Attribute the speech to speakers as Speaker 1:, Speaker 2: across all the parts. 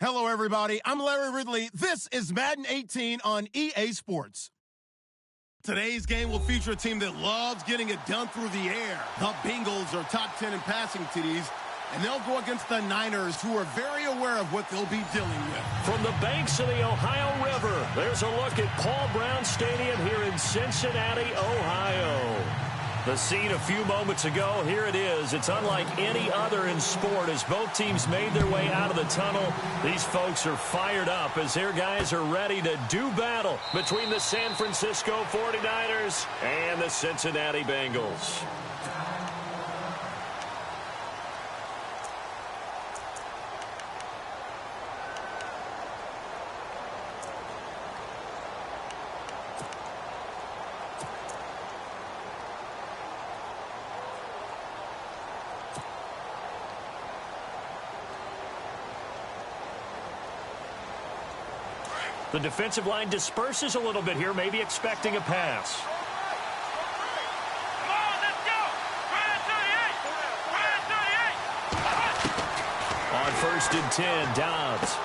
Speaker 1: Hello, everybody. I'm Larry Ridley. This is Madden 18 on EA Sports. Today's game will feature a team that loves getting it done through the air. The Bengals are top 10 in passing TDs, and they'll go against the Niners, who are very aware of what they'll be dealing with.
Speaker 2: From the banks of the Ohio River, there's a look at Paul Brown Stadium here in Cincinnati, Ohio. The scene a few moments ago, here it is. It's unlike any other in sport as both teams made their way out of the tunnel. These folks are fired up as their guys are ready to do battle between the San Francisco 49ers and the Cincinnati Bengals. The defensive line disperses a little bit here, maybe expecting a pass.
Speaker 3: Come on, let's go!
Speaker 2: On 1st and 10, Dobbs.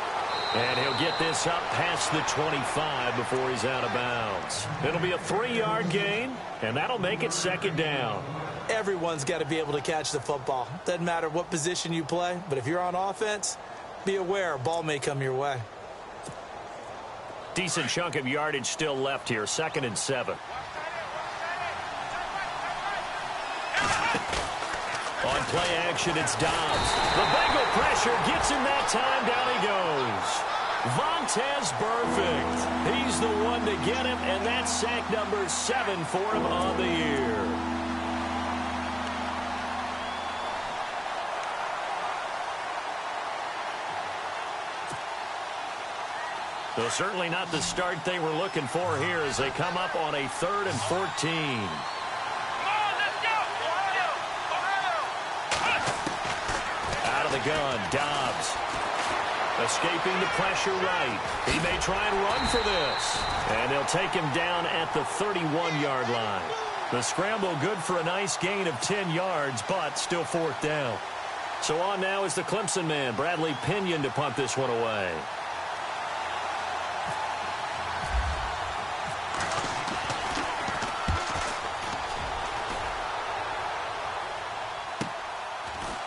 Speaker 2: And he'll get this up past the 25 before he's out of bounds. It'll be a 3-yard gain, and that'll make it 2nd down.
Speaker 4: Everyone's got to be able to catch the football. Doesn't matter what position you play, but if you're on offense, be aware a ball may come your way.
Speaker 2: Decent chunk of yardage still left here. 2nd and 7. On play action, it's Dobbs. The Bengal pressure gets him that time. Down he goes. Vontaze Burfict. He's the one to get him, and that's sack number 7 for him on the year. So certainly not the start they were looking for here as they come up on a 3rd and 14. Out of the gun, Dobbs. Escaping the pressure right. He may try and run for this. And they'll take him down at the 31-yard line. The scramble good for a nice gain of 10 yards, but still 4th down. So on now is the Clemson man, Bradley Pinion, to punt this one away.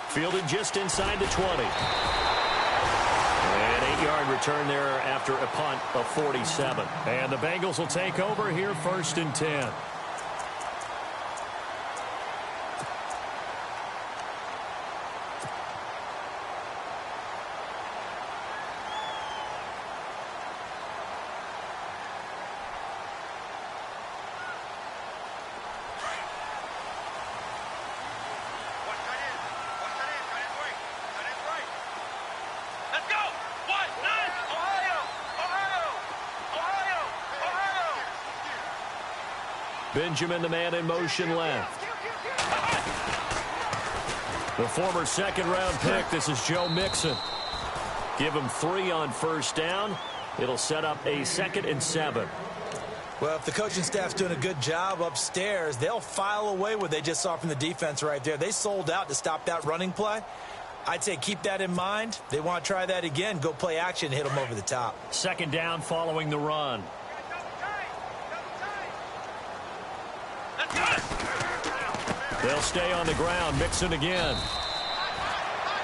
Speaker 2: Fielded just inside the 20. An 8-yard return there after a punt of 47. And the Bengals will take over here 1st and 10. Benjamin, the man in motion left. The former 2nd-round pick, this is Joe Mixon. Give him 3 on 1st down. It'll set up a 2nd and 7.
Speaker 4: Well, if the coaching staff's doing a good job upstairs, they'll file away what they just saw from the defense right there. They sold out to stop that running play. I'd say keep that in mind. They want to try that again. Go play action, hit them over the top.
Speaker 2: 2nd down following the run. They'll stay on the ground. Mixon again.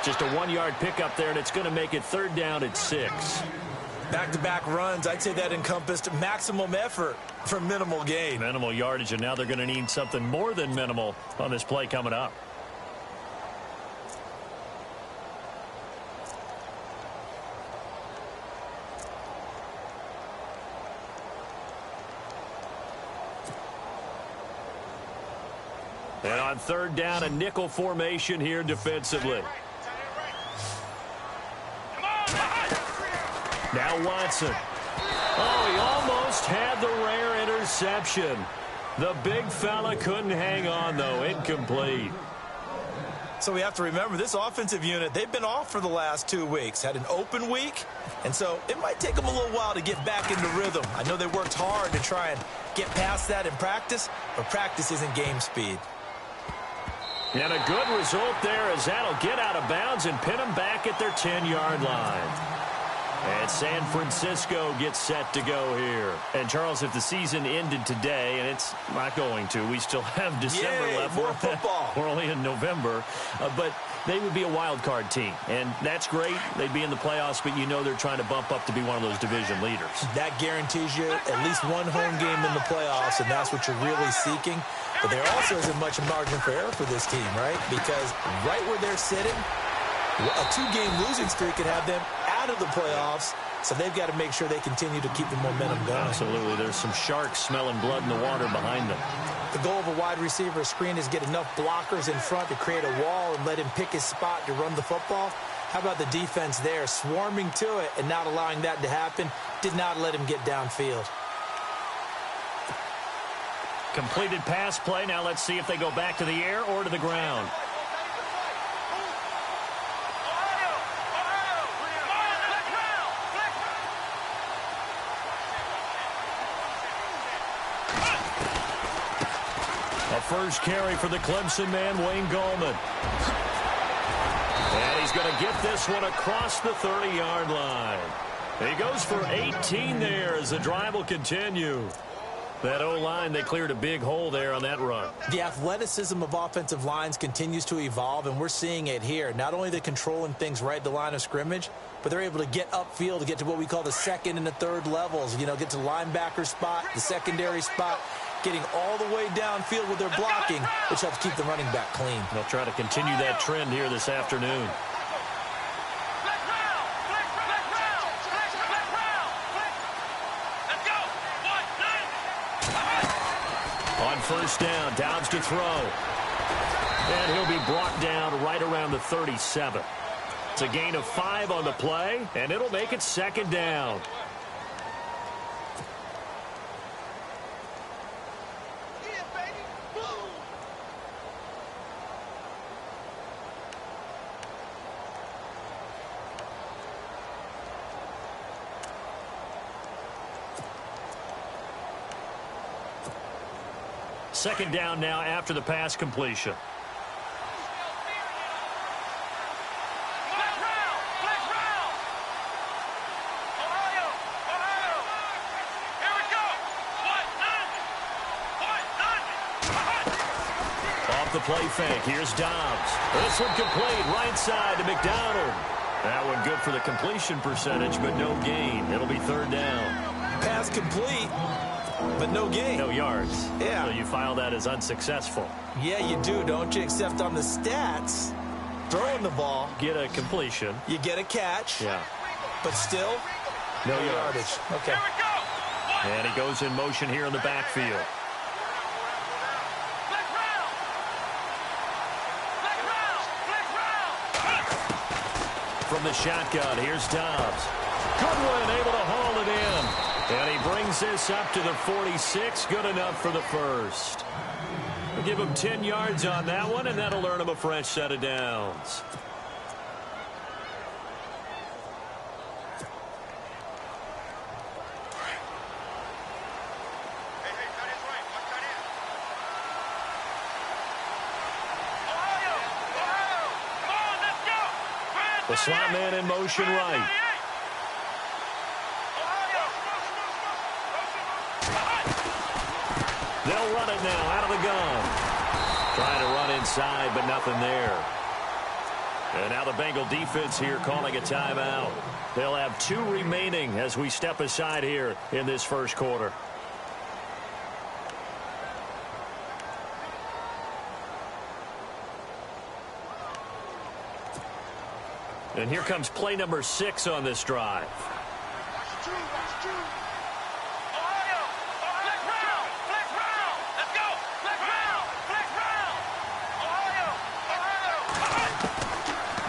Speaker 2: Just a 1-yard pickup there, and it's going to make it 3rd down at 6.
Speaker 4: Back-to-back runs, I'd say that encompassed maximum effort for minimal gain.
Speaker 2: Minimal yardage, and now they're going to need something more than minimal on this play coming up. And on 3rd down, a nickel formation here defensively. Now Watson. Oh, he almost had the rare interception. The big fella couldn't hang on, though. Incomplete.
Speaker 4: So we have to remember this offensive unit, they've been off for the last 2 weeks. Had an open week, and so it might take them a little while to get back into rhythm. I know they worked hard to try and get past that in practice, but practice isn't game speed.
Speaker 2: And a good result there as that'll get out of bounds and pin them back at their 10-yard line. And San Francisco gets set to go here. And, Charles, if the season ended today, and it's not going to, we still have December left.
Speaker 4: More football.
Speaker 2: We're only in November. But they would be a wild card team. And that's great. They'd be in the playoffs, but you know they're trying to bump up to be one of those division leaders.
Speaker 4: That guarantees you at least one home game in the playoffs, and that's what you're really seeking. But there also isn't much margin for error for this team, right? Because right where they're sitting, a two-game losing streak could have them out of the playoffs, so they've got to make sure they continue to keep the momentum going.
Speaker 2: Absolutely. There's some sharks smelling blood in the water behind them.
Speaker 4: The goal of a wide receiver screen is get enough blockers in front to create a wall and let him pick his spot to run the football. How about the defense there, swarming to it and not allowing that to happen? Did not let him get downfield.
Speaker 2: Completed pass play. Now let's see if they go back to the air or to the ground. A first carry for the Clemson man, Wayne Gallman. And he's going to get this one across the 30-yard line. He goes for 18 there as the drive will continue. That O-line, they cleared a big hole there on that run.
Speaker 4: The athleticism of offensive lines continues to evolve, and we're seeing it here. Not only are they controlling things right at the line of scrimmage, but they're able to get upfield to get to what we call the second and the third levels. You know, get to the linebacker spot, the secondary spot, getting all the way downfield with their blocking, which helps keep the running back clean.
Speaker 2: They'll try to continue that trend here this afternoon. On first down, Downs to throw. And he'll be brought down right around the 37. It's a gain of 5 on the play, and it'll make it second down. Second down now after the pass completion. Off the play fake. Here's Dobbs. This one complete right side to McDonald. That one good for the completion percentage, but no gain. It'll be third down.
Speaker 4: Pass complete, but no gain.
Speaker 2: No yards.
Speaker 4: Yeah.
Speaker 2: So you file that as unsuccessful.
Speaker 4: Yeah, you do, don't you? Except on the stats, throwing the ball.
Speaker 2: Get a completion.
Speaker 4: You get a catch.
Speaker 2: Yeah.
Speaker 4: But still,
Speaker 2: no
Speaker 4: yardage. Okay.
Speaker 2: And he goes in motion here in the backfield. From the shotgun, here's Dobbs. Goodwin able to haul it in. And he brings this up to the 46. Good enough for the first. We'll give him 10 yards on that one, and that'll earn him a fresh set of downs. The slot man in motion right. They'll run it now out of the gun. Trying to run inside, but nothing there. And now the Bengal defense here calling a timeout. They'll have 2 remaining as we step aside here in this first quarter. And here comes play number 6 on this drive.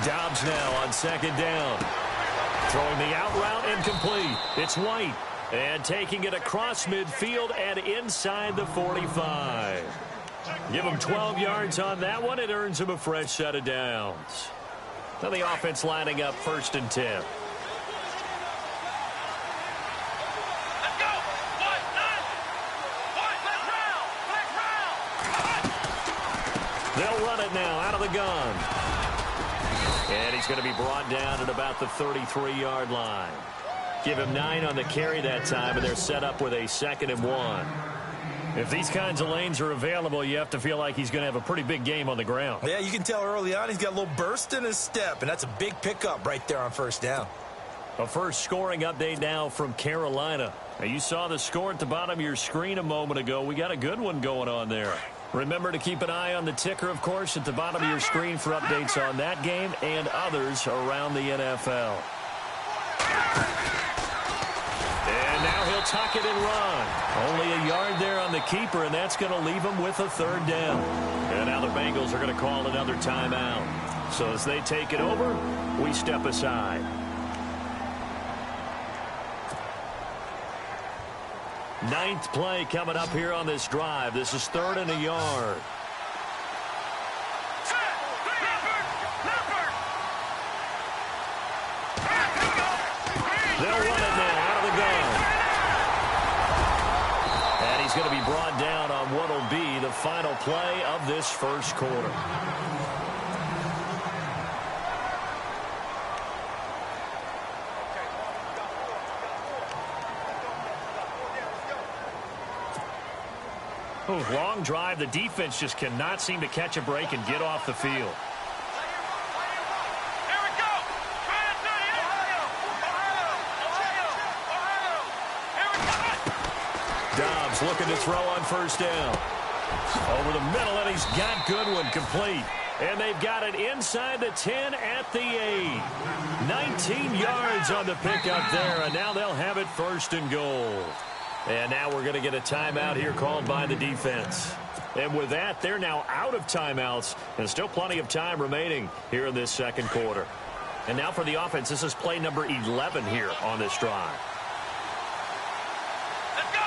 Speaker 2: Dobbs now on second down. Throwing the out route incomplete. It's White. And taking it across midfield and inside the 45. Give him 12 yards on that one. It earns him a fresh set of downs. Now the offense lining up first and 10. They'll run it now out of the gun. And he's going to be brought down at about the 33-yard line. Give him 9 on the carry that time, and they're set up with a 2nd and 1. If these kinds of lanes are available, you have to feel like he's going to have a pretty big game on the ground.
Speaker 4: Yeah, you can tell early on he's got a little burst in his step, and that's a big pickup right there on first down.
Speaker 2: A first scoring update now from Carolina. Now, you saw the score at the bottom of your screen a moment ago. We got a good one going on there. Remember to keep an eye on the ticker, of course, at the bottom of your screen for updates on that game and others around the NFL. And now he'll tuck it and run. Only a yard there on the keeper, and that's going to leave him with a 3rd down. And now the Bengals are going to call another timeout. So as they take it over, we step aside. Ninth play coming up here on this drive. This is 3rd and a yard. They'll run it now out of the gun. And he's going to be brought down on what will be the final play of this first quarter. Oh, long drive. The defense just cannot seem to catch a break and get off the field. Dobbs looking to throw on first down. Over the middle, and he's got Goodwin complete. And they've got it inside the 10 at the 8. 19 yards on the pickup there, and now they'll have it 1st and goal. And now we're going to get a timeout here called by the defense. And with that, they're now out of timeouts, and still plenty of time remaining here in this second quarter. And now for the offense, this is play number 11 here on this drive.
Speaker 3: Let's go!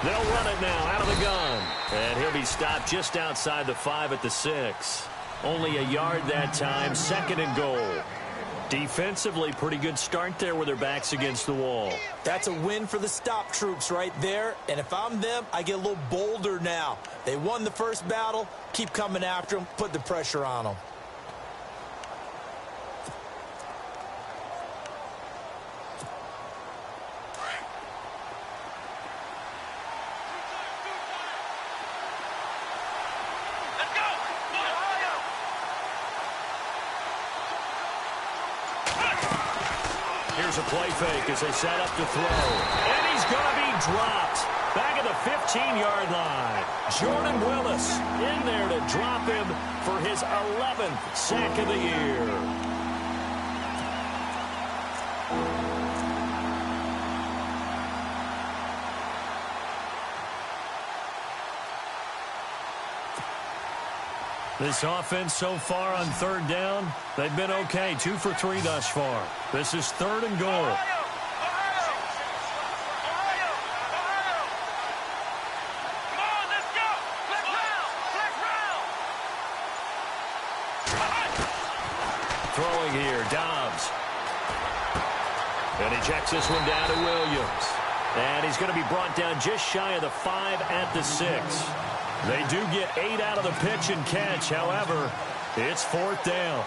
Speaker 2: They'll run it now out of the gun. And he'll be stopped just outside the 5 at the 6. Only a yard that time, 2nd and goal. Defensively, pretty good start there with their backs against the wall.
Speaker 4: That's a win for the stop troops right there. And if I'm them, I get a little bolder now. They won the first battle. Keep coming after them. Put the pressure on them.
Speaker 2: Here's a play fake as they set up to throw. And he's going to be dropped. Back at the 15-yard line. Jordan Willis in there to drop him for his 11th sack of the year. This offense so far on 3rd down, they've been okay. 2 for 3 thus far. This is 3rd and goal. Throwing here, Dobbs. And he checks this one down to Williams. And he's going to be brought down just shy of the 5 at the 6. They do get 8 out of the pitch and catch. However, it's 4th down.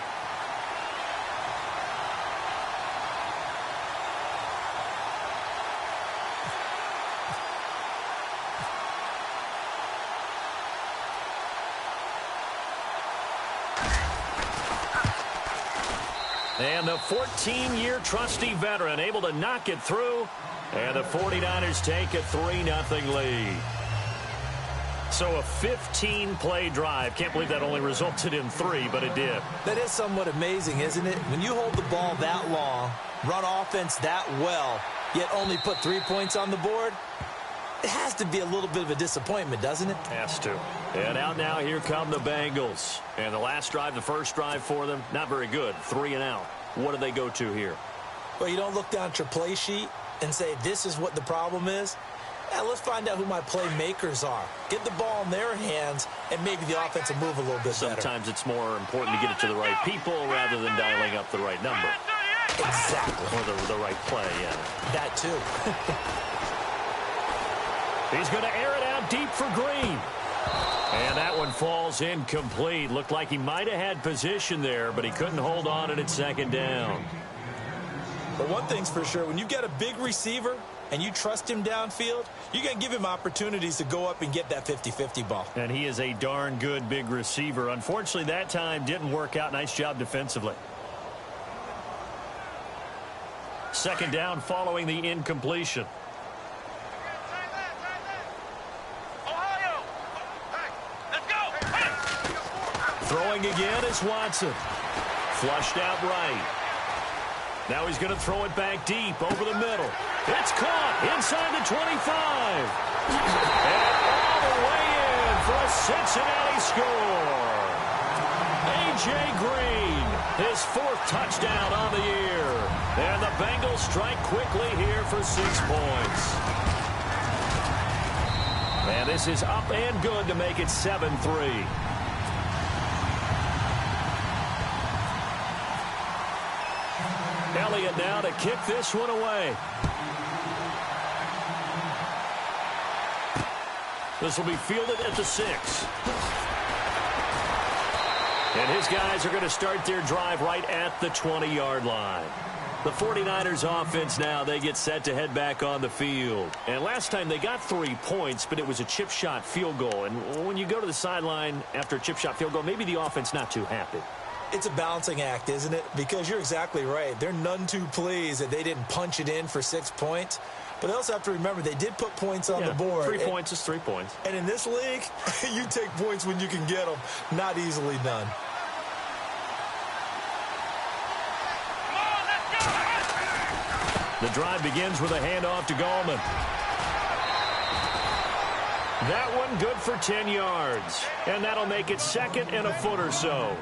Speaker 2: And the 14-year trusty veteran able to knock it through. And the 49ers take a 3-0 lead. So a 15-play drive. Can't believe that only resulted in 3, but it did.
Speaker 4: That is somewhat amazing, isn't it? When you hold the ball that long, run offense that well, yet only put 3 points on the board, it has to be a little bit of a disappointment, doesn't it?
Speaker 2: Has to. And out now, here come the Bengals. And the last drive, the first drive for them, not very good. 3 and out. What do they go to here?
Speaker 4: Well, you don't look down at your play sheet and say, this is what the problem is. Yeah, let's find out who my playmakers are. Get the ball in their hands, and maybe the offense will move a little bit better.
Speaker 2: Sometimes it's more important to get it to the right people rather than dialing up the right number.
Speaker 4: Exactly.
Speaker 2: Or the right play, yeah.
Speaker 4: That too.
Speaker 2: He's going to air it out deep for Green. And that one falls incomplete. Looked like he might have had position there, but he couldn't hold on at second down.
Speaker 4: But one thing's for sure, when you get a big receiver and you trust him downfield, you're going to give him opportunities to go up and get that 50-50 ball.
Speaker 2: And he is a darn good big receiver. Unfortunately, that time didn't work out. Nice job defensively. Second down following the incompletion. Throwing again is Watson. Flushed out right. Now he's going to throw it back deep over the middle. It's caught inside the 25. And all the way in for a Cincinnati score. A.J. Green, his 4th touchdown on the year. And the Bengals strike quickly here for 6 points. And this is up and good to make it 7-3. Elliott now to kick this one away. This will be fielded at the 6. And his guys are going to start their drive right at the 20-yard line. The 49ers offense now, they get set to head back on the field. And last time they got 3 points, but it was a chip shot field goal. And when you go to the sideline after a chip shot field goal, maybe the offense not too happy.
Speaker 4: It's a balancing act, isn't it? Because you're exactly right. They're none too pleased that they didn't punch it in for 6 points. But they also have to remember they did put points on the board.
Speaker 2: 3 points is 3 points.
Speaker 4: And in this league, you take points when you can get them. Not easily done.
Speaker 2: The drive begins with a handoff to Gallman. That one good for 10 yards. And that'll make it 2nd and a foot or so.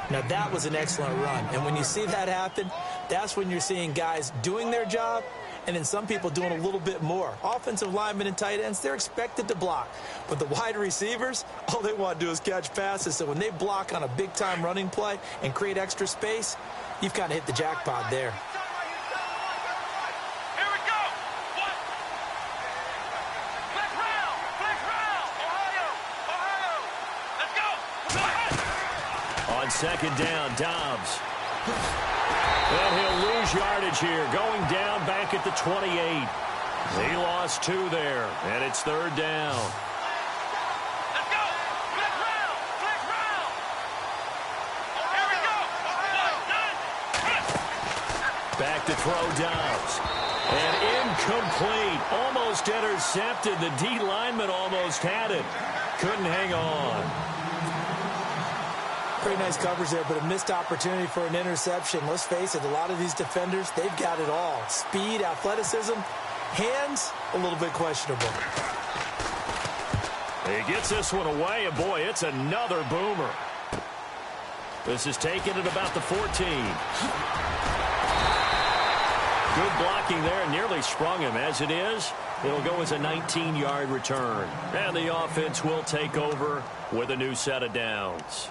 Speaker 4: Now, that was an excellent run. And when you see that happen, that's when you're seeing guys doing their job and then some people doing a little bit more. Offensive linemen and tight ends, they're expected to block. But the wide receivers, all they want to do is catch passes. So when they block on a big-time running play and create extra space, you've kind of hit the jackpot there.
Speaker 2: Second down, Dobbs. And he'll lose yardage here, going down back at the 28. He lost 2 there, and it's 3rd down.
Speaker 3: Let's go! Flick round! Flick round! Here we go!
Speaker 2: Back to throw, Dobbs. And incomplete. Almost intercepted. The D lineman almost had it. Couldn't hang on.
Speaker 4: Pretty nice coverage there, but a missed opportunity for an interception. Let's face it, a lot of these defenders, they've got it all. Speed, athleticism, hands, a little bit questionable.
Speaker 2: He gets this one away, and boy, it's another boomer. This is taken at about the 14. Good blocking there, nearly sprung him. As it is, it'll go as a 19-yard return. And the offense will take over with a new set of downs.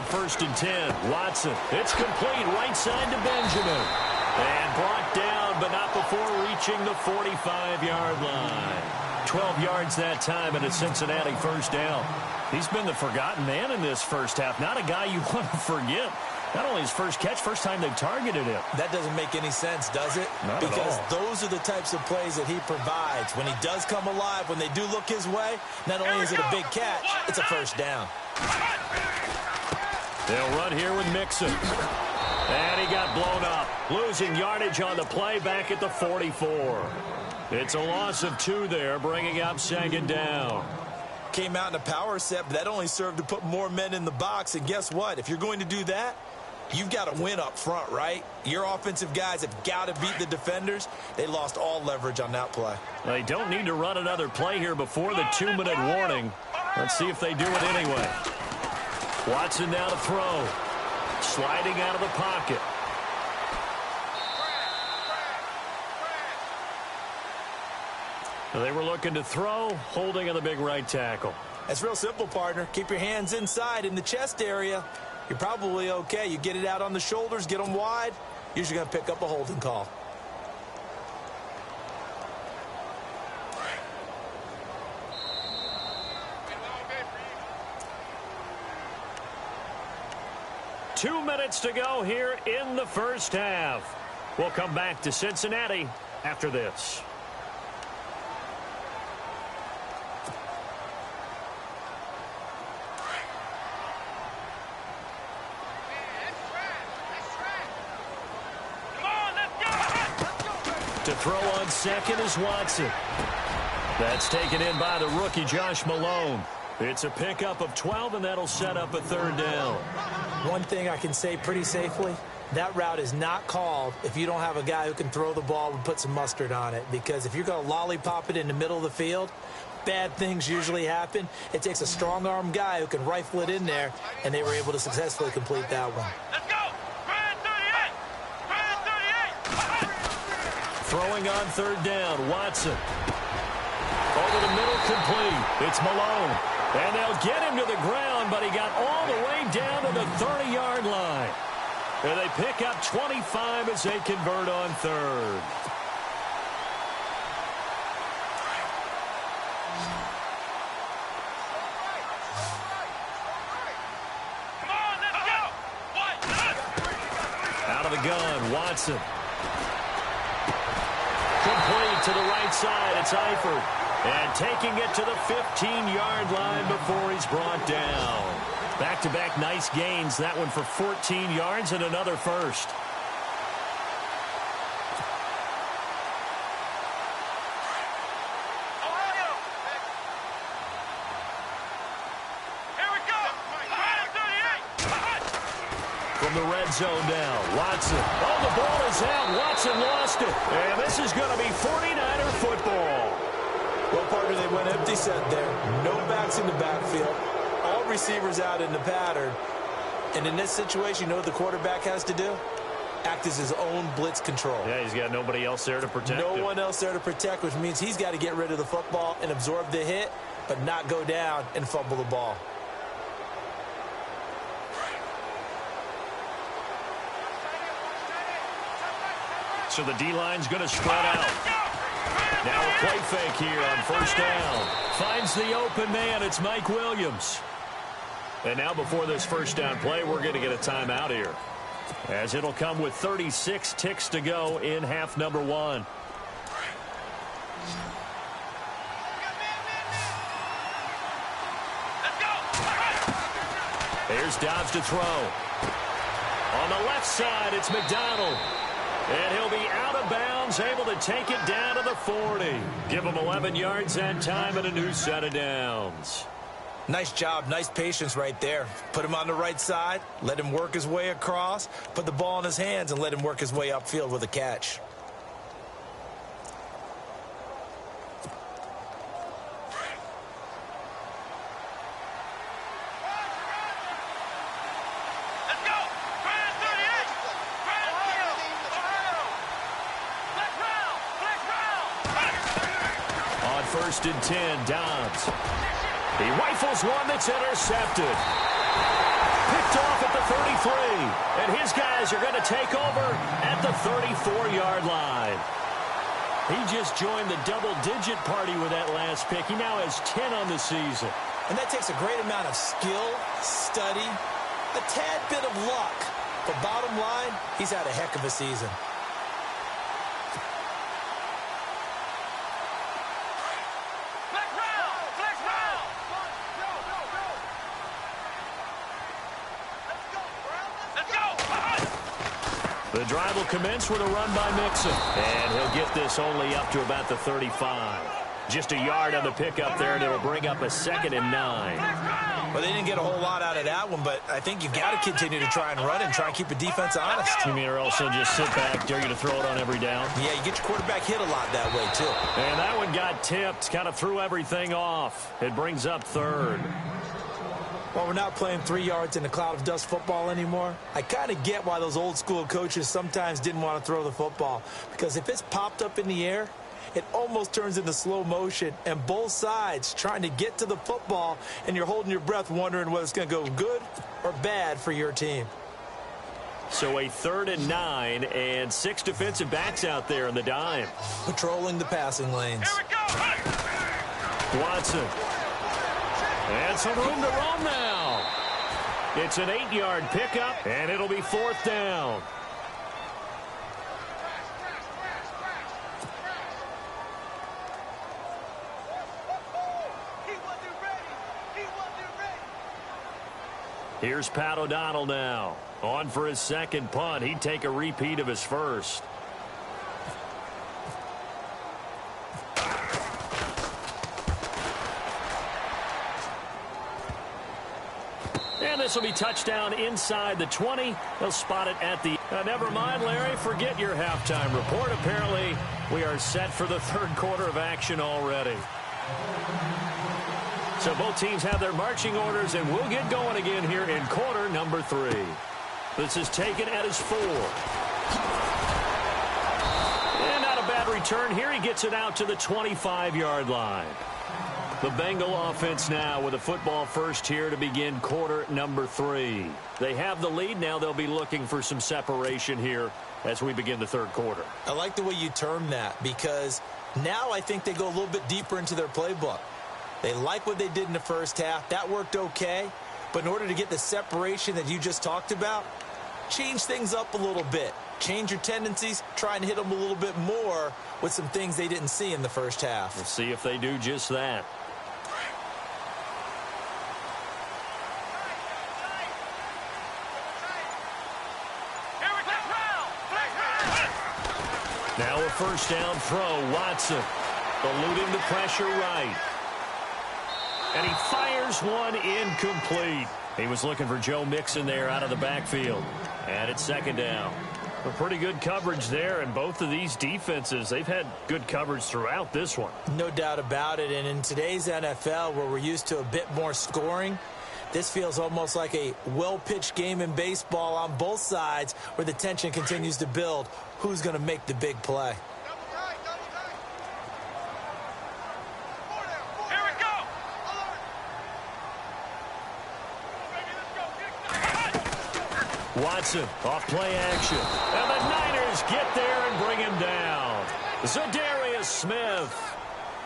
Speaker 2: First and 10, Watson. It's complete right side to Benjamin. And brought down, but not before reaching the 45-yard line. 12 yards that time and a Cincinnati first down. He's been the forgotten man in this first half. Not a guy you want to forget. Not only his first catch, first time they've targeted him.
Speaker 4: That doesn't make any sense, does it?
Speaker 2: Not
Speaker 4: because
Speaker 2: at all.
Speaker 4: Those are the types of plays that he provides. When he does come alive, when they do look his way, not only is it a big catch, it's a first down.
Speaker 2: They'll run here with Mixon. And he got blown up. Losing yardage on the play back at the 44. It's a loss of 2 there, bringing up second down.
Speaker 4: Came out in a power set, but that only served to put more men in the box. And guess what? If you're going to do that, you've got to win up front, right? Your offensive guys have got to beat the defenders. They lost all leverage on that play.
Speaker 2: They don't need to run another play here before the 2-minute warning. Let's see if they do it anyway. Watson now to throw. Sliding out of the pocket. They were looking to throw, holding on the big right tackle.
Speaker 4: It's real simple, partner. Keep your hands inside in the chest area. You're probably okay. You get it out on the shoulders, get them wide. Usually going to pick up a holding call.
Speaker 2: Two minutes to go here in the first half. We'll come back to Cincinnati after this. To throw on second is Watson. That's taken in by the rookie Josh Malone. It's a pickup of 12, and that'll set up a third down.
Speaker 4: One thing I can say pretty safely, that route is not called if you don't have a guy who can throw the ball and put some mustard on it. Because if you're going to lollipop it in the middle of the field, bad things usually happen. It takes a strong-arm guy who can rifle it in there, and they were able to successfully complete that one.
Speaker 3: Let's go! Brand 38! Brand 38!
Speaker 2: Throwing on third down, Watson. Over the middle, complete. It's Malone. And they'll get him to the ground, but he got all the way down to the 30-yard line. And they pick up 25 as they convert on third.
Speaker 3: Come on, let's go!
Speaker 2: Out of the gun, Watson. Complete to the right side. It's Eifert. And taking it to the 15-yard line before he's brought down. Back-to-back nice gains. That one for 14 yards and another first.
Speaker 3: Ohio! Here we go! Brand 38!
Speaker 2: From the red zone now, Watson. Oh, the ball is out. Watson lost it. And this is going to be 49er football.
Speaker 4: Well, partner, they went empty set there. No backs in the backfield. All receivers out in the pattern. And in this situation, you know what the quarterback has to do? Act as his own blitz control.
Speaker 2: Yeah, he's got nobody else there to protect him.
Speaker 4: No one else there to protect, which means he's got to get rid of the football and absorb the hit, but not go down and fumble the ball.
Speaker 2: So the D-line's going to spread out. Now a play fake here on first down. Finds the open man. It's Mike Williams. And now before this first down play, we're going to get a timeout here, as it'll come with 36 ticks to go in half number one. Here's Dobbs to throw. On the left side, it's McDonald. And he'll be out of bounds, able to take it down to the 40. Give him 11 yards that time and a new set of downs.
Speaker 4: Nice job, nice patience right there. Put him on the right side, let him work his way across, put the ball in his hands, and let him work his way upfield with a catch.
Speaker 2: First and 10, Dobbs. He rifles one that's intercepted. Picked off at the 33. And his guys are going to take over at the 34-yard line. He just joined the double-digit party with that last pick. He now has 10 on the season.
Speaker 4: And that takes a great amount of skill, study, a tad bit of luck. But bottom line, he's had a heck of a season.
Speaker 2: The drive will commence with a run by Mixon. And he'll get this only up to about the 35. Just a yard on the pickup there, and it'll bring up a 2nd and 9.
Speaker 4: Well, they didn't get a whole lot out of that one, but I think you've got to continue to try and run and try and keep the defense honest.
Speaker 2: You mean, or also just sit back, dare you to throw it on every down?
Speaker 4: Yeah, you get your quarterback hit a lot that way, too.
Speaker 2: And that one got tipped, kind of threw everything off. It brings up 3rd.
Speaker 4: Well, we're not playing 3 yards in a cloud of dust football anymore. I kind of get why those old school coaches sometimes didn't want to throw the football. Because if it's popped up in the air it almost turns into slow motion, and both sides trying to get to the football, and you're holding your breath wondering whether it's going to go good or bad for your team.
Speaker 2: So a 3rd and 9 and 6 defensive backs out there in the dime.
Speaker 4: Patrolling the passing lanes.
Speaker 3: Here we go.
Speaker 2: Watson. And some room to roam now. It's an 8-yard pickup, and it'll be 4th down. Here's Pat O'Donnell now. On for his second punt. He'd take a repeat of his first. And this will be touchdown inside the 20. They'll spot it at the... never mind, Larry. Forget your halftime report. Apparently, we are set for the 3rd quarter of action already. So both teams have their marching orders, and we'll get going again here in quarter number 3. This is taken at his 4. And not a bad return here. He gets it out to the 25-yard line. The Bengal offense now with a football first here to begin quarter number 3. They have the lead. Now they'll be looking for some separation here as we begin the 3rd quarter.
Speaker 4: I like the way you term that, because now I think they go a little bit deeper into their playbook. They like what they did in the first half. That worked okay. But in order to get the separation that you just talked about, change things up a little bit. Change your tendencies. Try and hit them a little bit more with some things they didn't see in the first half.
Speaker 2: We'll see if they do just that. Now a first down throw. Watson eluding the pressure right. And he fires one incomplete. He was looking for Joe Mixon there out of the backfield. And it's 2nd down. A pretty good coverage there, and both of these defenses, they've had good coverage throughout this one.
Speaker 4: No doubt about it. And in today's NFL, where we're used to a bit more scoring, this feels almost like a well-pitched game in baseball on both sides, where the tension continues to build. Who's going to make the big play?
Speaker 2: Watson off play action. And the Niners get there and bring him down. Zadarius Smith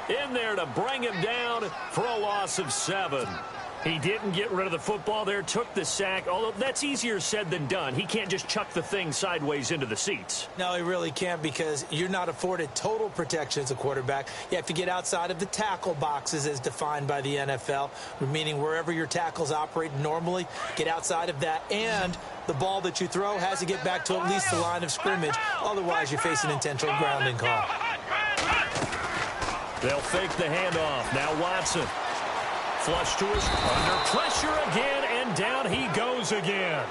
Speaker 2: in there to bring him down for a loss of 7. He didn't get rid of the football there, took the sack, although that's easier said than done. He can't just chuck the thing sideways into the seats.
Speaker 4: No, he really can't, because you're not afforded total protection as a quarterback. You have to get outside of the tackle boxes as defined by the NFL, meaning wherever your tackles operate normally, get outside of that, and the ball that you throw has to get back to at least the line of scrimmage. Otherwise, you're facing intentional grounding call.
Speaker 2: They'll fake the handoff. Now Watson. Flush to his, under pressure again, and down he goes again.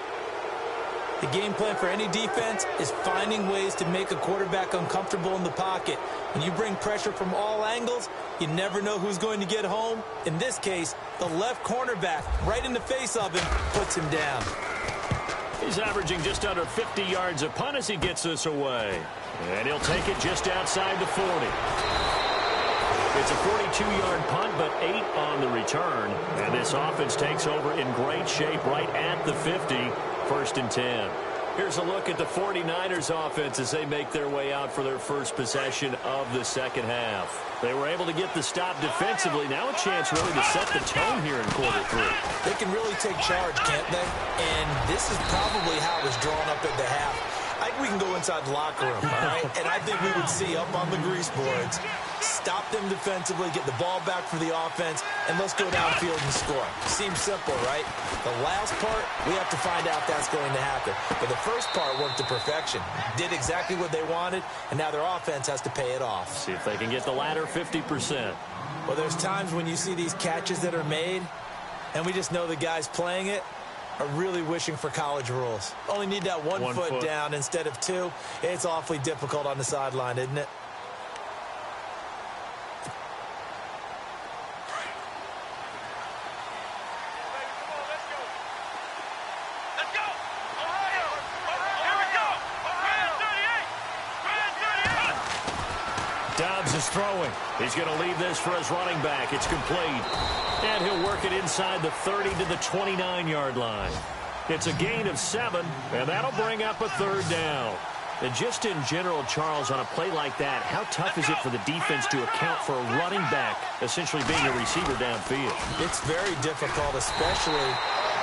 Speaker 4: The game plan for any defense is finding ways to make a quarterback uncomfortable in the pocket. When you bring pressure from all angles, you never know who's going to get home. In this case, the left cornerback, right in the face of him, puts him down.
Speaker 2: He's averaging just under 50 yards a punt as he gets this away. And he'll take it just outside the 40. It's a 42-yard punt, but 8 on the return. And this offense takes over in great shape right at the 50, 1st and 10. Here's a look at the 49ers offense as they make their way out for their first possession of the 2nd half. They were able to get the stop defensively. Now a chance really to set the tone here in quarter 3.
Speaker 4: They can really take charge, can't they? And this is probably how it was drawn up at the half. I think we can go inside the locker room, all right? And I think we would see up on the grease boards, stop them defensively, get the ball back for the offense, and let's go downfield and score. Seems simple, right? The last part, we have to find out if that's going to happen. But the first part worked to perfection. Did exactly what they wanted, and now their offense has to pay it off.
Speaker 2: See if they can get the latter 50%.
Speaker 4: Well, there's times when you see these catches that are made, and we just know the guys playing it are really wishing for college rules. Only need that one foot down instead of 2. It's awfully difficult on the sideline, isn't it?
Speaker 2: throwing. He's going to leave this for his running back. It's complete. And he'll work it inside the 30 to the 29-yard line. It's a gain of 7, and that'll bring up a 3rd down. And just in general, Charles, on a play like that, how tough is it for the defense to account for a running back essentially being a receiver downfield?
Speaker 4: It's very difficult, especially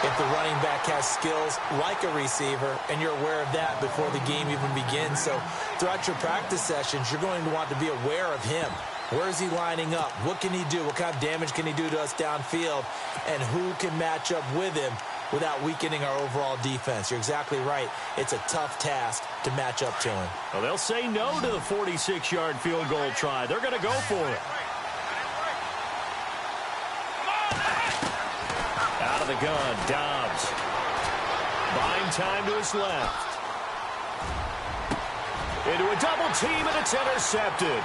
Speaker 4: if the running back has skills like a receiver, and you're aware of that before the game even begins. So throughout your practice sessions, you're going to want to be aware of him. Where is he lining up? What can he do? What kind of damage can he do to us downfield? And who can match up with him without weakening our overall defense? You're exactly right. It's a tough task to match up to him.
Speaker 2: Well, they'll say no to the 46-yard field goal try. They're going to go for it. Out of the gun, Dobbs. Buying time to his left. Into a double team, and it's intercepted.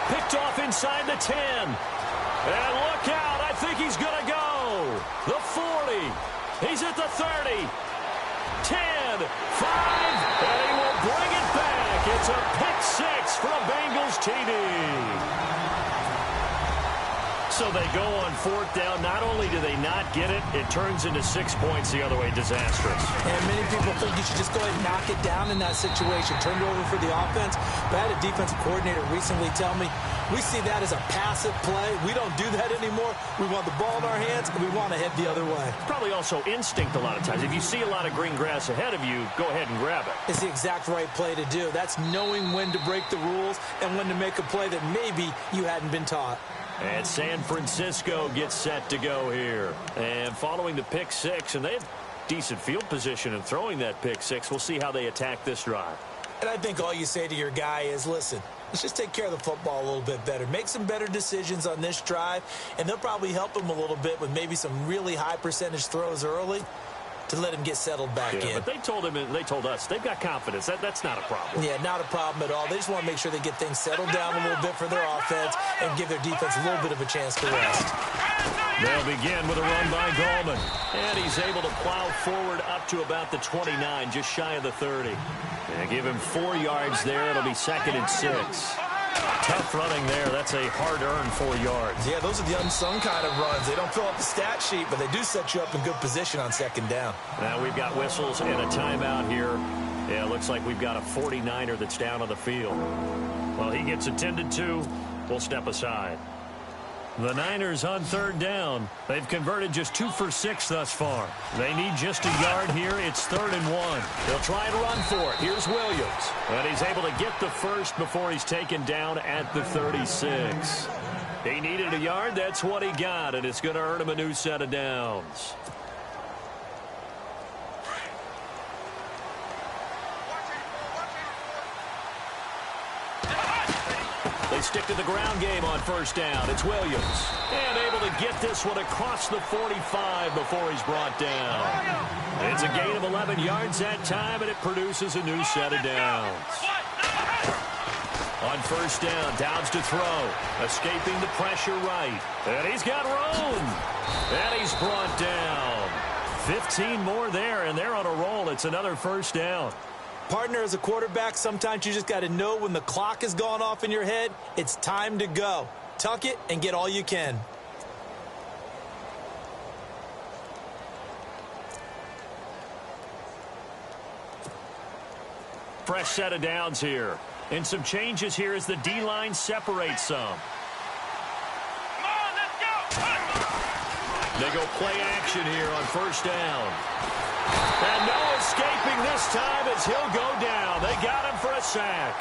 Speaker 2: Picked off inside the 10. And look out, I think he's going to go. The 40. He's at the 30. 10, 5, and he will bring it back. It's a pick 6 for a Bengals TD. So they go on 4th down. Not only do they not get it, it turns into 6 points the other way. Disastrous.
Speaker 4: And many people think you should just go ahead and knock it down in that situation. Turn it over for the offense. But I had a defensive coordinator recently tell me, we see that as a passive play. We don't do that anymore. We want the ball in our hands, and we want to head the other way.
Speaker 2: Probably also instinct a lot of times. If you see a lot of green grass ahead of you, go ahead and grab it.
Speaker 4: It's the exact right play to do. That's knowing when to break the rules and when to make a play that maybe you hadn't been taught.
Speaker 2: And San Francisco gets set to go here. And following the pick 6, and they have decent field position in throwing that pick 6. We'll see how they attack this drive.
Speaker 4: And I think all you say to your guy is, listen, let's just take care of the football a little bit better. Make some better decisions on this drive, and they'll probably help him a little bit with maybe some really high percentage throws early to let him get settled back in.
Speaker 2: But they told him, and they told us, they've got confidence. That's not a problem.
Speaker 4: Yeah, not a problem at all. They just want to make sure they get things settled down a little bit for their offense and give their defense a little bit of a chance to rest.
Speaker 2: They'll begin with a run by Gallman. And he's able to plow forward up to about the 29, just shy of the 30. And give him 4 yards there. It'll be 2nd and 6. Tough running there. That's a hard-earned 4 yards.
Speaker 4: Yeah, those are the unsung kind of runs. They don't fill up the stat sheet, but they do set you up in good position on 2nd down.
Speaker 2: Now we've got whistles and a timeout here. Yeah, it looks like we've got a 49er that's down on the field. Well, he gets attended to. We'll step aside. The Niners on 3rd down. They've converted just 2 for 6 thus far. They need just a yard here. It's 3rd and 1. They'll try and run for it. Here's Williams. And he's able to get the first before he's taken down at the 36. He needed a yard. That's what he got, and it's going to earn him a new set of downs. They stick to the ground game on 1st down. It's Williams. And able to get this one across the 45 before he's brought down. It's a gain of 11 yards that time, and it produces a new set of downs. On 1st down, Dobbs to throw. Escaping the pressure right. And he's got room. And he's brought down. 15 more there, and they're on a roll. It's another 1st down.
Speaker 4: Partner, as a quarterback, sometimes you just got to know when the clock has gone off in your head, it's time to go. Tuck it and get all you can.
Speaker 2: Fresh set of downs here. And some changes here as the D-line separates some.
Speaker 3: Come on, let's go.
Speaker 2: They go play action here on 1st down. And no escaping this time as he'll go down. They got him for a sack.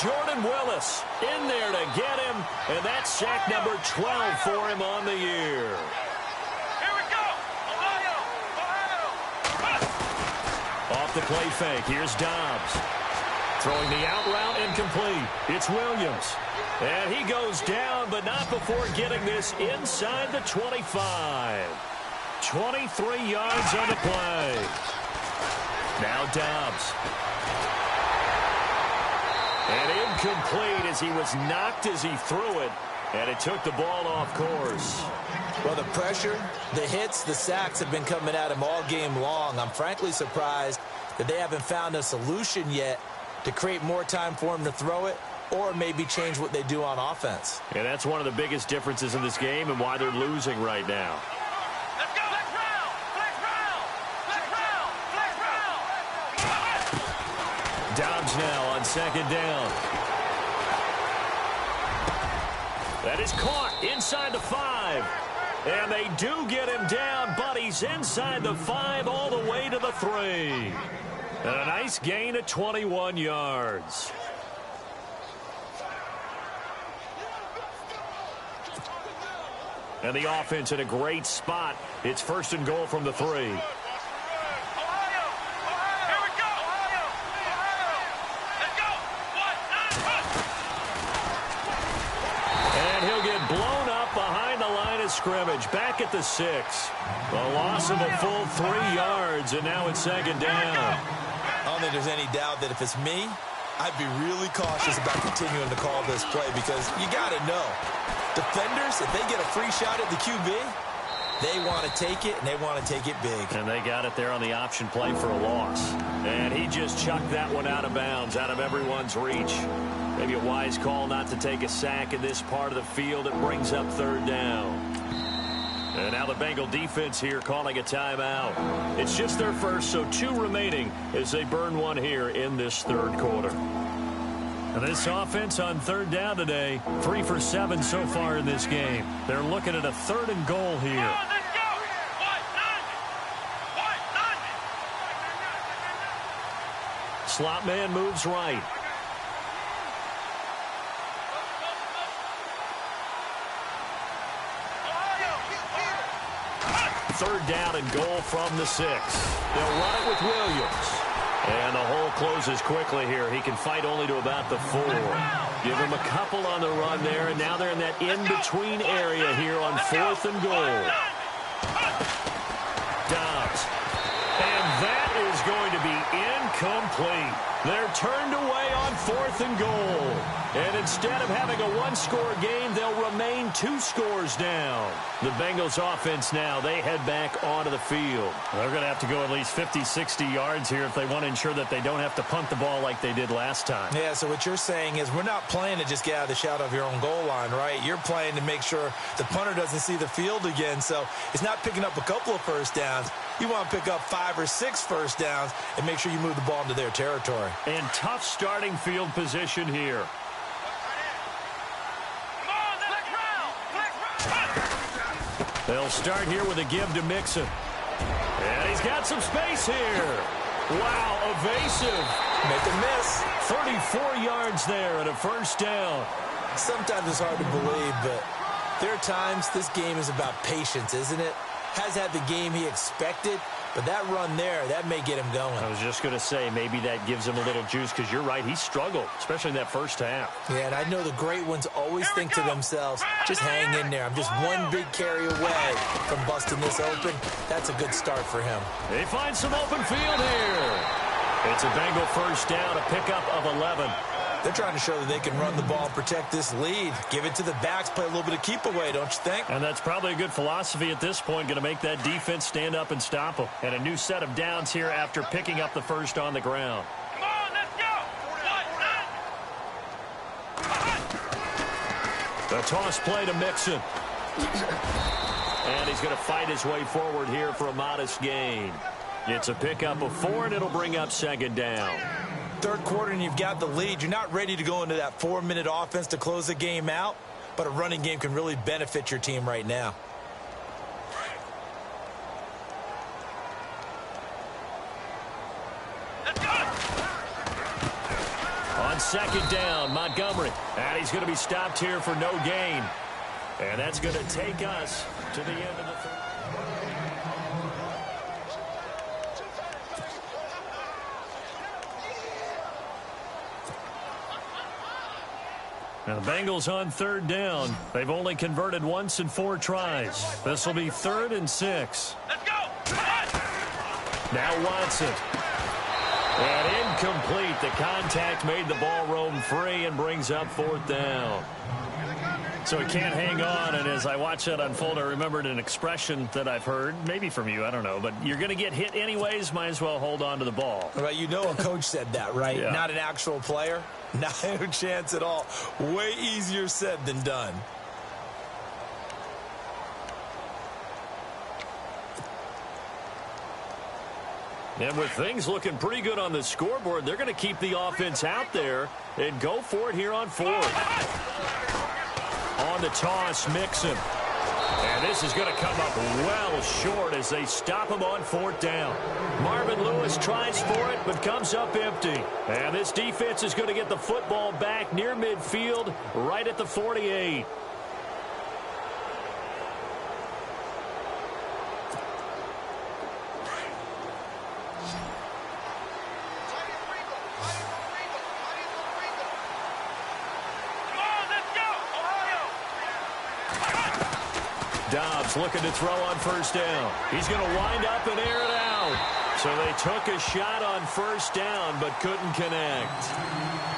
Speaker 2: Jordan Willis in there to get him, and that's sack number 12 for him on the year.
Speaker 3: Here we go. Ohio.
Speaker 2: Off the play fake, here's Dobbs. Throwing the out route incomplete. It's Williams. And he goes down, but not before getting this inside the 25. 23 yards on the play. Now Dobbs. And incomplete as he was knocked as he threw it. And it took the ball off course.
Speaker 4: Well, the pressure, the hits, the sacks have been coming at him all game long. I'm frankly surprised that they haven't found a solution yet to create more time for him to throw it or maybe change what they do on offense.
Speaker 2: And that's one of the biggest differences in this game and why they're losing right now.
Speaker 3: Let's go. Flex round. Flex round. Flex round. Flex round.
Speaker 2: Dobbs now on second down. That is caught inside the 5. And they do get him down, but he's inside the 5 all the way to the 3. And a nice gain of 21 yards. And the offense in a great spot. It's 1st and goal from the 3.
Speaker 3: Ohio. Here we go. Ohio. Let's go. 1, 9,
Speaker 2: And he'll get blown up behind the line of scrimmage. Back at the 6. A loss of a full 3 yards, and now it's 2nd down.
Speaker 4: I don't think there's any doubt that if it's me, I'd be really cautious about continuing to call this play because you got to know. Defenders, if they get a free shot at the QB, they want to take it, and they want to take it big.
Speaker 2: And they got it there on the option play for a loss. And he just chucked that one out of bounds, out of everyone's reach. Maybe a wise call not to take a sack in this part of the field. It brings up 3rd down. And now the Bengal defense here calling a timeout. It's just their first, so 2 remaining as they burn one here in this 3rd quarter. And this offense on 3rd down today, 3 for 7 so far in this game. They're looking at a 3rd and goal here.
Speaker 3: let's go. 1, 9.
Speaker 2: Slot man moves right. Third down and goal from the 6. They'll run it with Williams. And the hole closes quickly here. He can fight only to about the 4. Give him a couple on the run there, and now they're in that in-between area here on 4th and goal. Dobbs. And that is going to be incomplete. They're turned away on 4th and goal. And instead of having a 1-score game, they'll remain 2 scores down. The Bengals offense now, they head back onto the field. They're going to have to go at least 50, 60 yards here if they want to ensure that they don't have to punt the ball like they did last time.
Speaker 4: Yeah, so what you're saying is we're not playing to just get out of the shadow of your own goal line, right? You're playing to make sure the punter doesn't see the field again. So it's not picking up a couple of first downs. You want to pick up 5 or 6 first downs and make sure you move the ball into their territory.
Speaker 2: And tough starting field position here. They'll start here with a give to Mixon. And he's got some space here. Wow, evasive.
Speaker 4: Make a miss.
Speaker 2: 34 yards there and a 1st down.
Speaker 4: Sometimes it's hard to believe, but there are times this game is about patience, isn't it? Has had the game he expected, but that run there, that may get him going.
Speaker 2: I was just going to say, maybe that gives him a little juice because you're right, he struggled, especially in that first half.
Speaker 4: Yeah, and I know the great ones always think to themselves, just hang in there. I'm just one big carry away from busting this open. That's a good start for him.
Speaker 2: They find some open field here. It's a Bengal 1st down, a pickup of 11.
Speaker 4: They're trying to show that they can run the ball and protect this lead. Give it to the backs, play a little bit of keep away, don't you think?
Speaker 2: And that's probably a good philosophy at this point, going to make that defense stand up and stop them. And a new set of downs here after picking up the 1st on the ground.
Speaker 3: Come on, let's go. 1, 9.
Speaker 2: The toss play to Mixon. And he's going to fight his way forward here for a modest gain. It's a pickup of 4, and it'll bring up 2nd down.
Speaker 4: 3rd quarter and you've got the lead. You're not ready to go into that 4-minute offense to close the game out, but a running game can really benefit your team right now.
Speaker 3: Let's go.
Speaker 2: On 2nd down, Montgomery. And he's going to be stopped here for no gain. And that's going to take us to the end of the 3rd. Now, the Bengals on 3rd down. They've only converted once in 4 tries. This will be 3rd and 6.
Speaker 3: Let's go.
Speaker 2: Now Watson. And incomplete. The contact made the ball roam free and brings up 4th down. So he can't hang on, and as I watch that unfold, I remembered an expression that I've heard, maybe from you, I don't know, but you're going to get hit anyways, might as well hold on to the ball.
Speaker 4: Right, you know a coach said that, right?
Speaker 2: Yeah.
Speaker 4: Not an actual player. Not a chance at all. Way easier said than done.
Speaker 2: And with things looking pretty good on the scoreboard, they're going to keep the offense out there and go for it here on fourth. On the toss, Mixon. And this is going to come up well short as they stop him on fourth down. Marvin Lewis tries for it, but comes up empty. And this defense is going to get the football back near midfield, right at the 48. Dobbs looking to throw on first down. He's going to wind up and air it out. So they took a shot on first down but couldn't connect.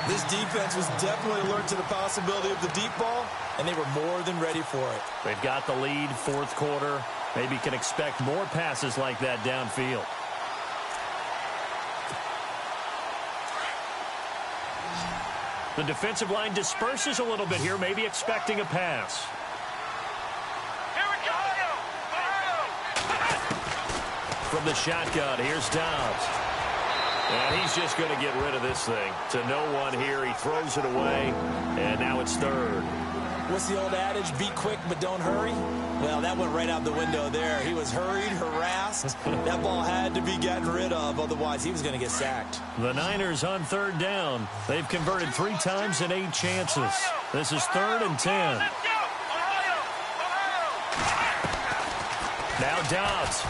Speaker 4: This defense was definitely alert to the possibility of the deep ball, and they were more than ready for it.
Speaker 2: They've got the lead, fourth quarter. Maybe can expect more passes like that downfield. The defensive line disperses a little bit here, maybe expecting a pass. From the shotgun, here's Dobbs. And he's just going to get rid of this thing. To no one here, he throws it away, and now it's third.
Speaker 4: What's the old adage, be quick but don't hurry? Well, that went right out the window there. He was hurried, harassed. That ball had to be gotten rid of, otherwise he was going to get sacked.
Speaker 2: The Niners on third down. They've converted 3 times in 8 chances. This is 3rd and 10. Now Dobbs.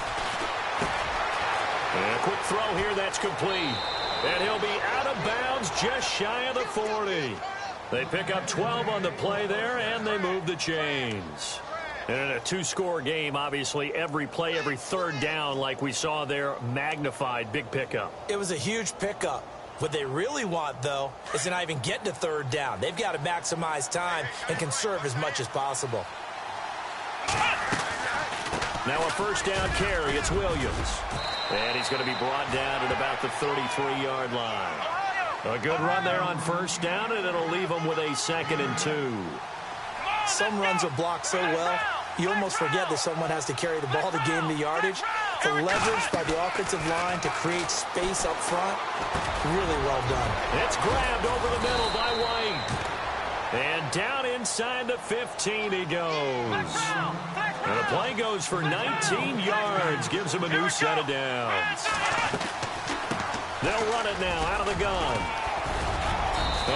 Speaker 2: And a quick throw here, that's complete. And he'll be out of bounds just shy of the 40. They pick up 12 on the play there, and they move the chains. And in a 2-score game, obviously, every play, every third down, like we saw there, magnified, big pickup.
Speaker 4: It was a huge pickup. What they really want, though, is to not even get to third down. They've got to maximize time and conserve as much as possible.
Speaker 2: Now a first down carry, it's Williams. And he's going to be brought down at about the 33-yard line. A good run there on first down, and it'll leave him with a 2nd and 2.
Speaker 4: Some runs are blocked so well, you almost forget that someone has to carry the ball to gain the yardage. The leverage by the offensive line to create space up front, really well done.
Speaker 2: It's grabbed over the middle by White. And down inside the 15 he goes. And the play goes for 19 yards, gives him a new set of downs. They'll run it now out of the gun.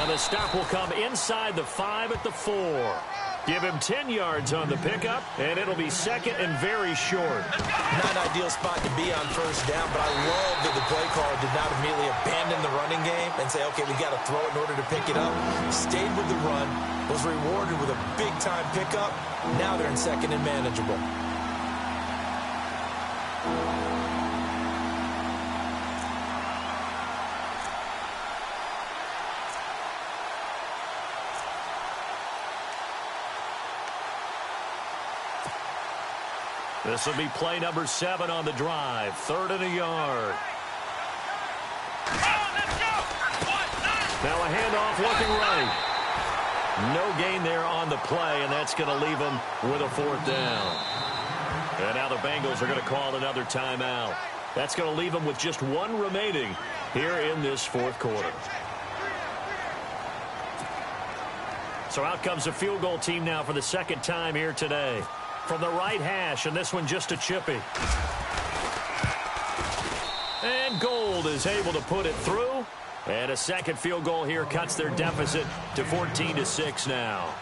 Speaker 2: And the stop will come inside the 5 at the 4. Give him 10 yards on the pickup, and it'll be 2nd and very short.
Speaker 4: Not an ideal spot to be on first down, but I love that the play caller did not immediately abandon the running game and say, okay, we got to throw it in order to pick it up. Stayed with the run, was rewarded with a big-time pickup. Now they're in 2nd and manageable.
Speaker 2: This will be play number 7 on the drive. 3rd and a yard. Now a handoff looking right. No gain there on the play, and that's going to leave them with a 4th down. And now the Bengals are going to call another timeout. That's going to leave them with just 1 remaining here in this 4th quarter. So out comes the field goal team now for the 2nd time here today. From the right hash, and this one just a chippy. And Gold is able to put it through. And a 2nd field goal here cuts their deficit to 14-6 now.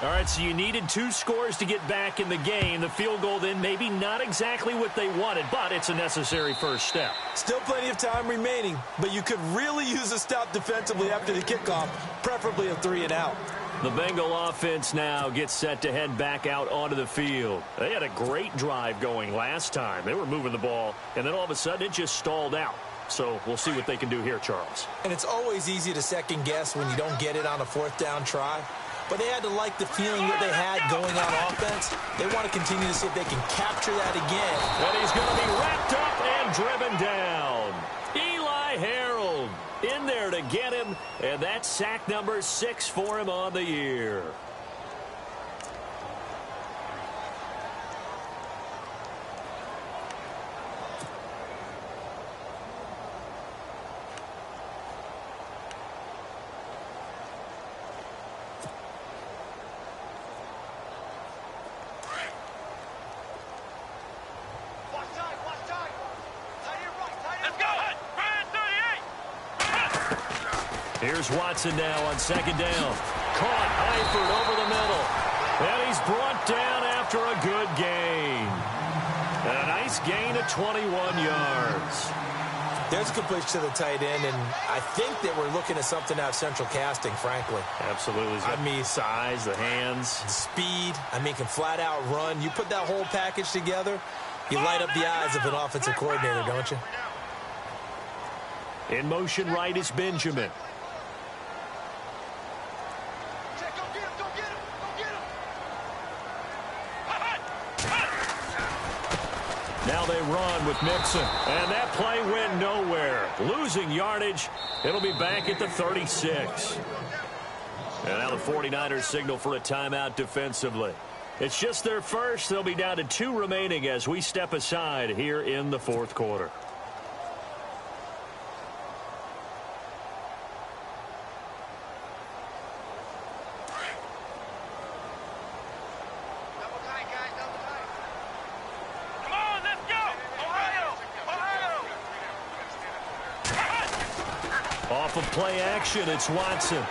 Speaker 2: All right, so you needed 2 scores to get back in the game. The field goal then maybe not exactly what they wanted, but it's a necessary first step.
Speaker 4: Still plenty of time remaining, but you could really use a stop defensively after the kickoff, preferably a 3-and-out.
Speaker 2: The Bengal offense now gets set to head back out onto the field. They had a great drive going last time. They were moving the ball, and then all of a sudden it just stalled out. So we'll see what they can do here, Charles.
Speaker 4: And it's always easy to second guess when you don't get it on a 4th down try. but they had to like the feeling that they had going on offense. They want to continue to see if they can capture that again.
Speaker 2: And he's going to be wrapped up and driven down. Eli Harold in there to get him, and that's sack number 6 for him on the year. Here's Watson now on second down. Caught Eifert over the middle. And he's brought down after a good gain. And a nice gain of 21 yards.
Speaker 4: There's a completion to the tight end, and I think that we're looking at something out of central casting, frankly.
Speaker 2: Absolutely. I mean, size, the hands.
Speaker 4: Speed. I mean, can flat out run. You put that whole package together, you light up the eyes of an offensive coordinator, don't you?
Speaker 2: In motion right is Benjamin. Now they run with Mixon. And that play went nowhere. Losing yardage. It'll be back at the 36. And now the 49ers signal for a timeout defensively. It's just their first. They'll be down to 2 remaining as we step aside here in the fourth quarter. Off of play action, it's Watson.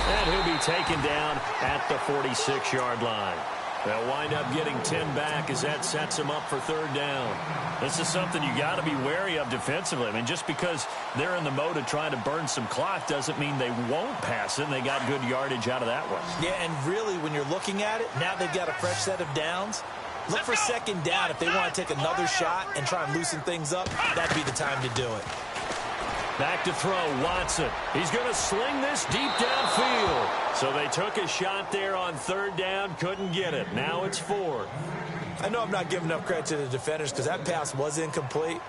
Speaker 2: And he'll be taken down at the 46-yard line. They'll wind up getting 10 back as that sets them up for third down. This is something you got to be wary of defensively. I mean, just because they're in the mode of trying to burn some clock doesn't mean they won't pass it, and they got good yardage out of that one.
Speaker 4: Yeah, and really, when you're looking at it, now they've got a fresh set of downs. Look for second down if they want to take another shot and try and loosen things up. That'd be the time to do it.
Speaker 2: Back to throw, Watson. He's going to sling this deep downfield. So they took a shot there on third down, couldn't get it. Now it's 4th.
Speaker 4: I know I'm not giving enough credit to the defenders because that pass was incomplete.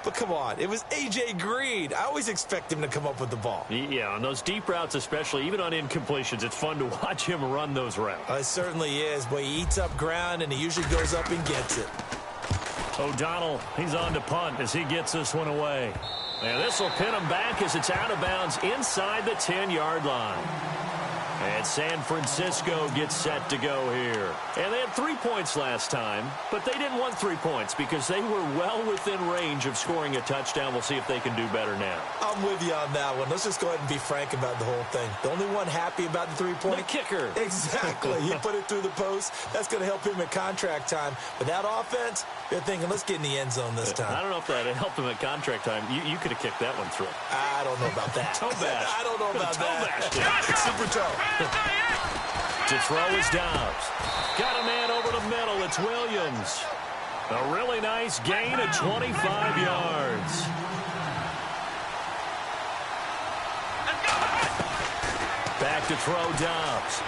Speaker 4: But come on, it was A.J. Green. I always expect him to come up with the ball.
Speaker 2: Yeah, on those deep routes especially, even on incompletions, it's fun to watch him run those routes.
Speaker 4: It certainly is, but he eats up ground, and he usually goes up and gets it.
Speaker 2: O'Donnell, he's on to punt as he gets this one away. And this will pin him back as it's out of bounds inside the 10-yard line. And San Francisco gets set to go here. And they had 3 points last time, but they didn't want 3 points because they were well within range of scoring a touchdown. We'll see if they can do better now.
Speaker 4: I'm with you on that one. Let's just go ahead and be frank about the whole thing. The only one happy about the 3-point?
Speaker 2: The kicker.
Speaker 4: Exactly. He put it through the post. That's going to help him at contract time. But that offense, they're thinking, let's get in the end zone this time.
Speaker 2: I don't know if that helped him at contract time. You could have kicked that one through.
Speaker 4: I don't know about that.
Speaker 2: Toe bash.
Speaker 4: I don't know about that. Super toe.
Speaker 2: To throw is Dobbs. Got a man over the middle. It's Williams. A really nice gain of 25 yards. Back to throw Dobbs.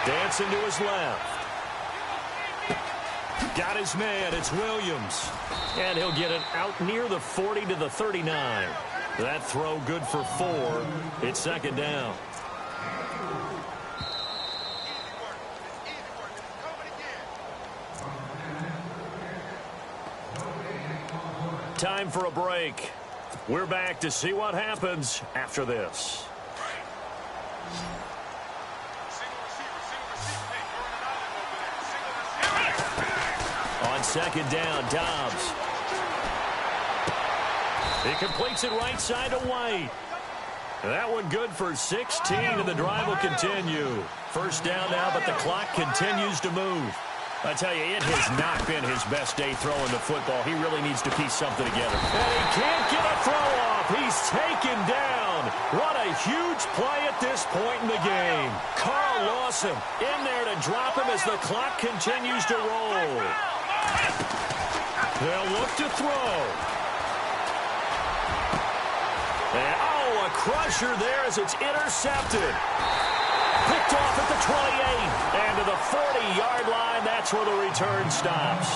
Speaker 2: Dancing to his left. Got his man. It's Williams. And he'll get it out near the 40 to the 39. That throw good for 4. It's second down. Time for a break. We're back to see what happens after this. On second down, Dobbs. He completes it right side to White. That one good for 16, and the drive will continue. First down now, but the clock continues to move. I tell you, it has not been his best day throwing the football. He really needs to piece something together. And he can't get a throw off. He's taken down. What a huge play at this point in the game. Carl Lawson in there to drop him as the clock continues to roll. They'll look to throw. And, oh, a a crusher there as it's intercepted. Picked off at the 28. And to the 40-yard line, that's where the return stops.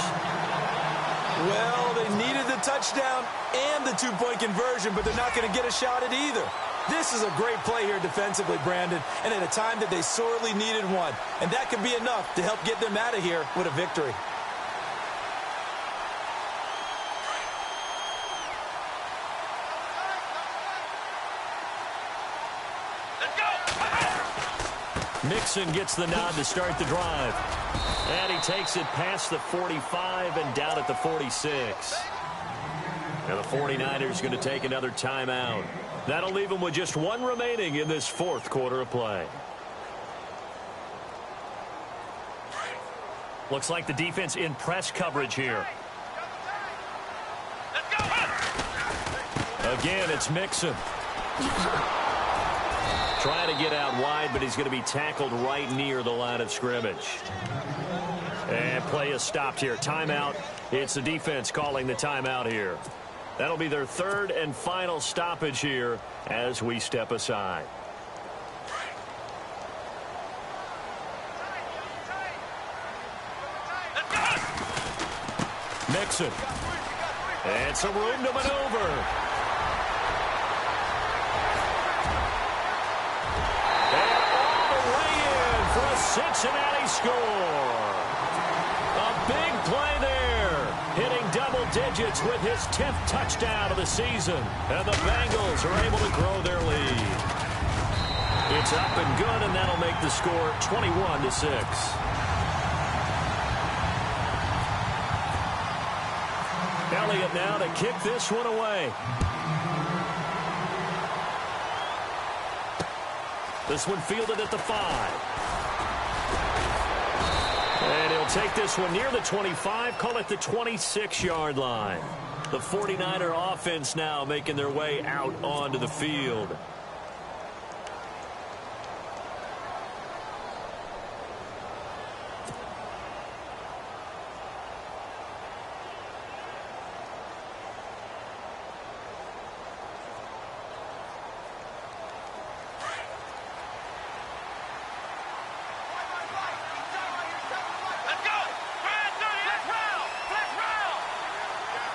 Speaker 4: Well, they needed the touchdown and the two-point conversion, but they're not going to get a shot at either. This is a great play here defensively, Brandon, and at a time that they sorely needed one. And that could be enough to help get them out of here with a victory.
Speaker 2: Mixon gets the nod to start the drive. And he takes it past the 45 and down at the 46. And the 49ers going to take another timeout. That'll leave them with just one remaining in this fourth quarter of play. Looks like the defense in press coverage here. Again, it's Mixon. Trying to get out wide, but he's going to be tackled right near the line of scrimmage. And play is stopped here. Timeout. It's the defense calling the timeout here. That'll be their third and final stoppage here as we step aside. Mixon. And some room to maneuver. Cincinnati score. A big play there. Hitting double digits with his 10th touchdown of the season. And the Bengals are able to grow their lead. It's up and good, and that'll make the score 21-6. Elliott now to kick this one away. This one fielded at the 5. And he'll take this one near the 25, call it the 26-yard line. The 49er offense now making their way out onto the field.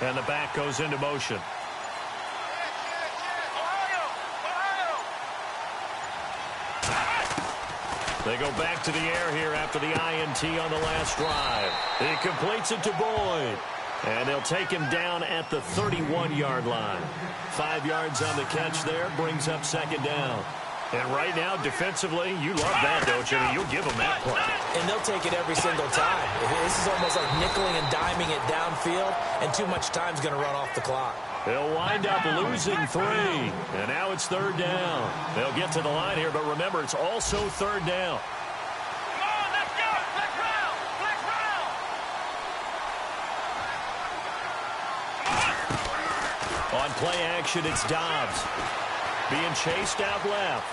Speaker 2: And the back goes into motion. They go back to the air here after the INT on the last drive. He completes it to Boyd. And they'll take him down at the 31-yard line. 5 yards on the catch there, brings up second down. And right now, defensively, you love that, don't you? I mean, you'll give them that play.
Speaker 4: And they'll take it every single time. This is almost like nickeling and diming it downfield, and too much time's going to run off the clock.
Speaker 2: They'll wind up losing 3. And now it's third down. They'll get to the line here, but remember, it's also third down.
Speaker 3: Come on, let's go! Let's round! Let's round!
Speaker 2: On play action, it's Dobbs. Being chased out left.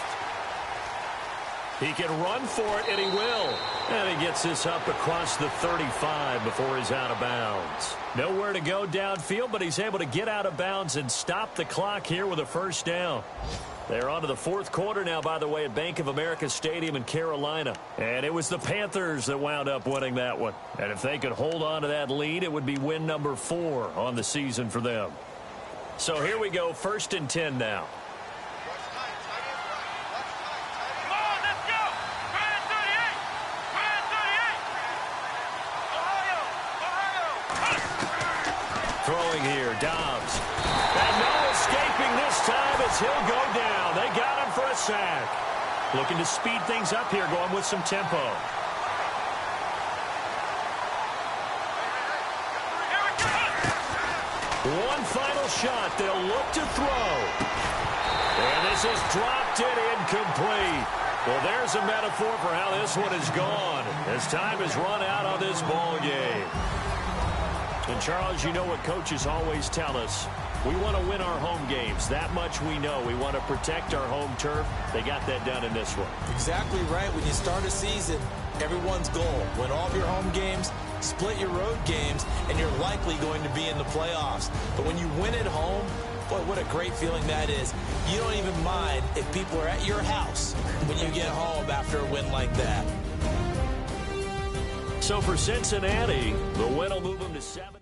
Speaker 2: He can run for it, and he will. And he gets this up across the 35 before he's out of bounds. Nowhere to go downfield, but he's able to get out of bounds and stop the clock here with a first down. They're on to the fourth quarter now, by the way, at Bank of America Stadium in Carolina. And it was the Panthers that wound up winning that one. And if they could hold on to that lead, it would be win number 4 on the season for them. So here we go, 1st and 10 now. Throwing here, Dobbs. And no escaping this time as he'll go down. They got him for a sack. Looking to speed things up here, going with some tempo. One final shot. They'll look to throw. And this is dropped it incomplete. Well, there's a metaphor for how this one is gone as time has run out on this ball game. And, Charles, you know what coaches always tell us. We want to win our home games. That much we know. We want to protect our home turf. They got that done in this one.
Speaker 4: Exactly right. When you start a season, everyone's goal, win all of your home games, split your road games, and you're likely going to be in the playoffs. But when you win at home, Boy, what a great feeling that is. You don't even mind if people are at your house when you get home after a win like that.
Speaker 2: So for Cincinnati, the win will move them to 7.